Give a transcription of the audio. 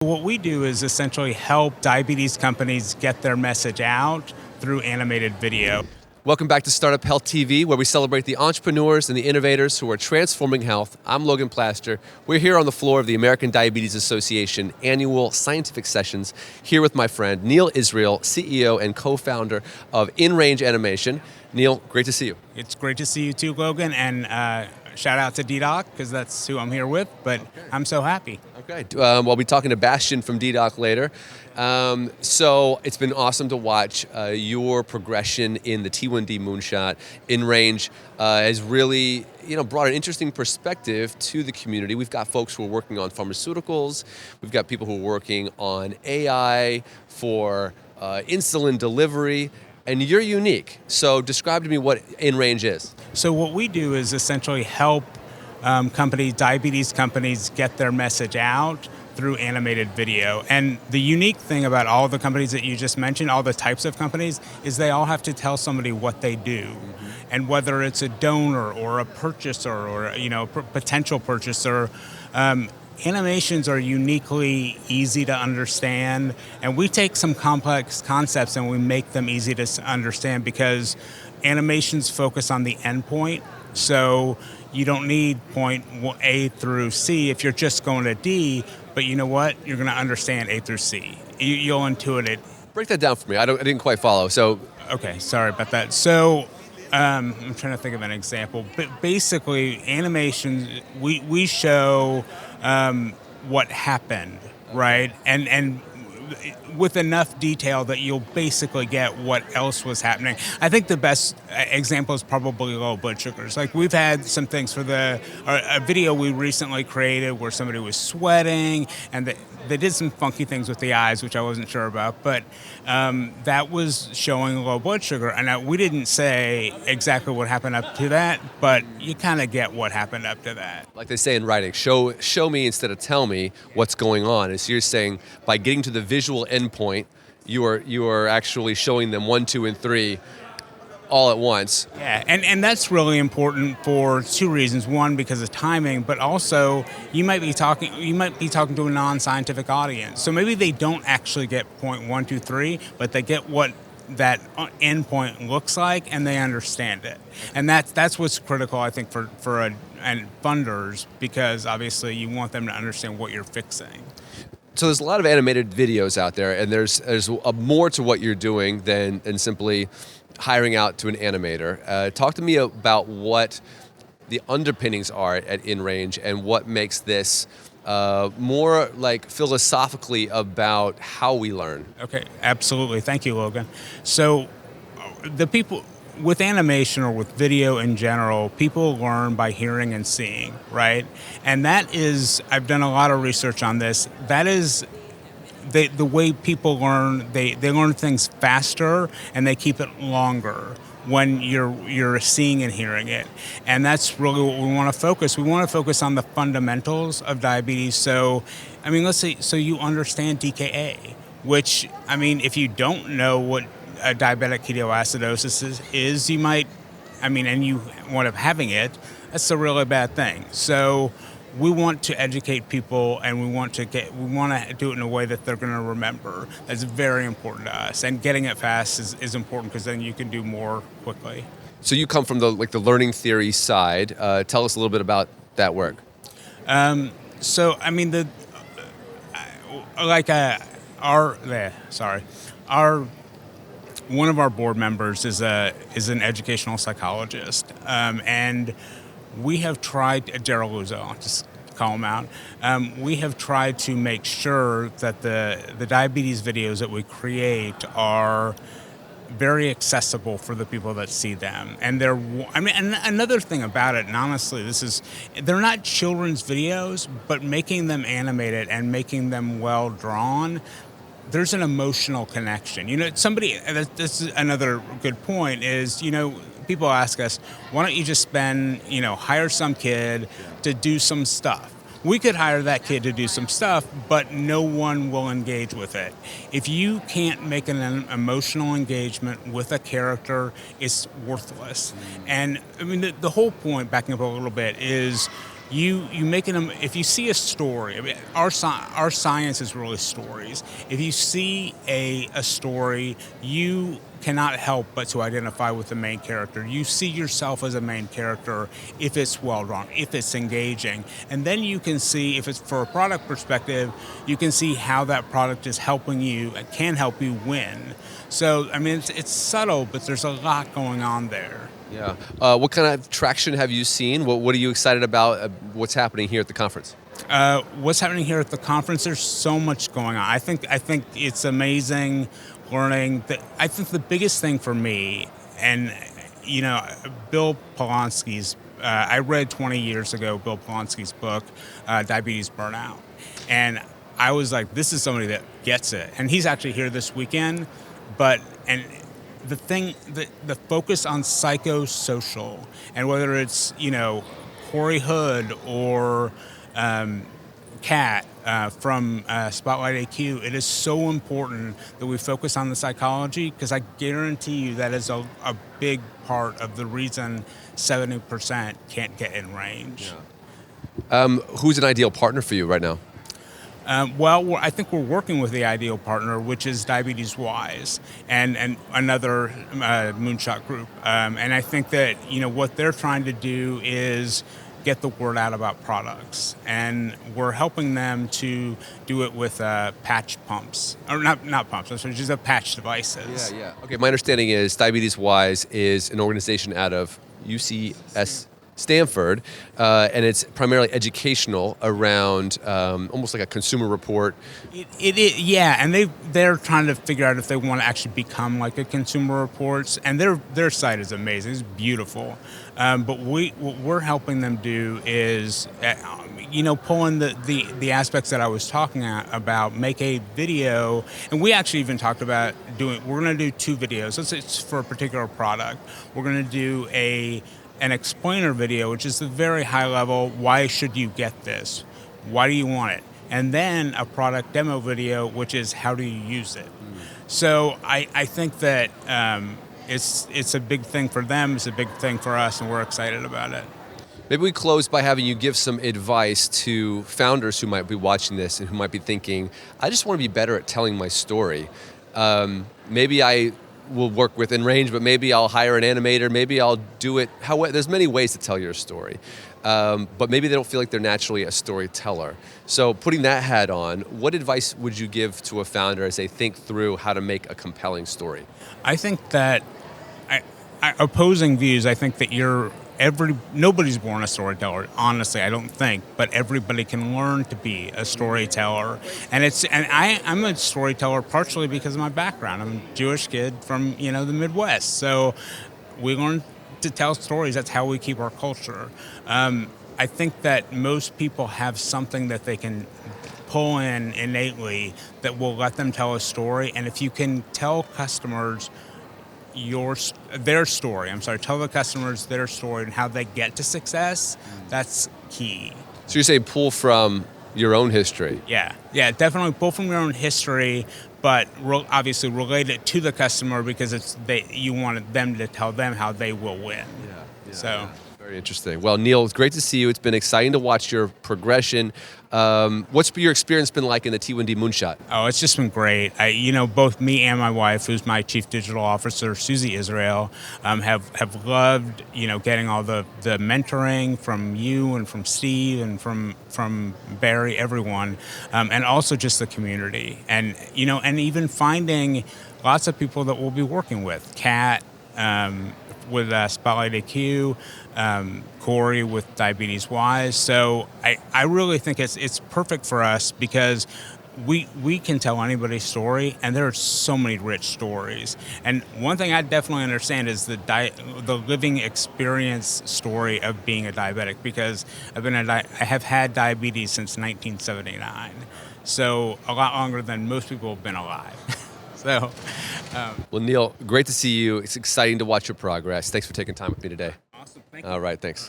What we do is essentially help diabetes companies get their message out through animated video. Welcome back to Startup Health TV, where we celebrate the entrepreneurs and the innovators who are transforming health. I'm Logan Plaster. We're here on the floor of the American Diabetes Association annual scientific sessions, here with my friend Neil Israel, CEO and co-founder of InRange Animation. Neil, great to see you. It's great to see you too, Logan, and shout out to DDoc, because that's who I'm here with, but I'm so happy. Okay, we'll be talking to Bastian from DDoc later. So it's been awesome to watch your progression in the T1D Moonshot. InRange has really brought an interesting perspective to the community. We've got folks who are working on pharmaceuticals. We've got people who are working on AI for insulin delivery. And you're unique. So describe to me what InRange is. So what we do is essentially help diabetes companies get their message out through animated video. And the unique thing about all the companies that you just mentioned, all the types of companies, is they all have to tell somebody what they do. Mm-hmm. And whether it's a donor or a purchaser or potential purchaser, animations are uniquely easy to understand, and we take some complex concepts and we make them easy to understand because animations focus on the endpoint. So you don't need point A through C if you're just going to D, but you know what? You're going to understand A through C. You'll intuit it. Break that down for me. I didn't quite follow. So okay, sorry about that. So I'm trying to think of an example, but basically animations, we show what happened, right? And with enough detail that you'll basically get what else was happening. I think the best example is probably low blood sugars. Like we've had some things for a video we recently created where somebody was sweating and they did some funky things with the eyes, which I wasn't sure about, but that was showing low blood sugar. And we didn't say exactly what happened up to that, but you kind of get what happened up to that. Like they say in writing, show me instead of tell me what's going on. And so you're saying by getting to the visual endpoint, you are actually showing them 1, 2, and 3 all at once. Yeah, and that's really important for two reasons. One, because of timing, but also you might be talking to a non-scientific audience. So maybe they don't actually get point 1, 2, 3, but they get what that endpoint looks like and they understand it. And that's what's critical, I think, for funders, because obviously you want them to understand what you're fixing. So there's a lot of animated videos out there, and there's more to what you're doing than simply hiring out to an animator. Talk to me about what the underpinnings are at InRange and what makes this more like philosophically about how we learn. Okay, absolutely. Thank you, Logan. So the people with animation or with video in general, people learn by hearing and seeing, right? And that is, I've done a lot of research on this, that is the way people learn. They learn things faster and they keep it longer when you're seeing and hearing it. And that's really what we want to focus. We want to focus on the fundamentals of diabetes. So, let's say, so you understand DKA, which, if you don't know what a diabetic ketoacidosis is, you might, and you wind up having it, that's a really bad thing. So we want to educate people, and we want to do it in a way that they're going to remember. That's very important to us, and getting it fast is important because then you can do more quickly. So you come from the learning theory side. Tell us a little bit about that work. One of our board members is an educational psychologist, and we have tried, Daryl Luzo, I'll just call him out. We have tried to make sure that the diabetes videos that we create are very accessible for the people that see them. And and another thing about it, and honestly, they're not children's videos, but making them animated and making them well drawn, there's an emotional connection. This is another good point is, people ask us, why don't you just hire some kid to do some stuff? We could hire that kid to do some stuff, but no one will engage with it. If you can't make an emotional engagement with a character, it's worthless. And the whole point, backing up a little bit, is you make them. If you see a story, I mean, our science is really stories. If you see a story, you cannot help but to identify with the main character. You see yourself as a main character if it's well done, if it's engaging, and then you can see, if it's for a product perspective, you can see how that product is helping you, can help you win. So I mean, it's subtle, but there's a lot going on there. Yeah. What kind of traction have you seen? What are you excited about? What's happening here at the conference? What's happening here at the conference? There's so much going on. I think it's amazing learning. I think the biggest thing for me, and Bill Polanski's. I read 20 years ago Bill Polanski's book, Diabetes Burnout, and I was like, this is somebody that gets it. And he's actually here this weekend, and the focus on psychosocial, and whether it's Corey Hood or Kat from Spotlight AQ, it is so important that we focus on the psychology, because I guarantee you that is a big part of the reason 70% can't get InRange. Yeah. Who's an ideal partner for you right now? I think we're working with the ideal partner, which is Diabetes Wise and another Moonshot group. And I think that what they're trying to do is get the word out about products, and we're helping them to do it with patch pumps, or not pumps, just patch devices. Yeah. Okay, my understanding is Diabetes Wise is an organization out of UCS Stanford, and it's primarily educational around almost like a consumer report. Yeah, and they're trying to figure out if they want to actually become like a Consumer Reports, and their site is amazing, it's beautiful. But what we're helping them do is, pull in the aspects that I was talking about, make a video, and we actually even talked about we're going to do 2 videos. It's for a particular product. We're going to do an explainer video, which is the very high level, why should you get this? Why do you want it? And then a product demo video, which is how do you use it? So I think that it's a big thing for them, it's a big thing for us, and we're excited about it. Maybe we close by having you give some advice to founders who might be watching this and who might be thinking, I just want to be better at telling my story. Maybe I will work with InRange, but maybe I'll hire an animator, maybe I'll do it. There's many ways to tell your story, but maybe they don't feel like they're naturally a storyteller. So putting that hat on, what advice would you give to a founder as they think through how to make a compelling story? I think that opposing views, I think that nobody's born a storyteller, honestly, I don't think, but everybody can learn to be a storyteller. And I'm a storyteller partially because of my background. I'm a Jewish kid from, the Midwest. So we learn to tell stories. That's how we keep our culture. I think that most people have something that they can pull in innately that will let them tell a story. And if you can tell customers tell the customers their story and how they get to success, that's key. So you're saying pull from your own history? Yeah, definitely pull from your own history, but obviously relate it to the customer, because you wanted them to tell them how they will win. Yeah. Very interesting. Well, Neil, it's great to see you. It's been exciting to watch your progression. What's your experience been like in the T1D Moonshot? Oh, it's just been great. Both me and my wife, who's my chief digital officer, Susie Israel, have loved, getting all the mentoring from you and from Steve and from Barry, everyone, and also just the community, and even finding lots of people that we'll be working with. Kat, with Spotlight AQ, Corey with Diabetes Wise. So I really think it's perfect for us, because we can tell anybody's story, and there are so many rich stories. And one thing I definitely understand is the living experience story of being a diabetic, because I have had diabetes since 1979, so a lot longer than most people have been alive. So, well, Neil, great to see you. It's exciting to watch your progress. Thanks for taking time with me today. Awesome. Thank you. All right, thanks.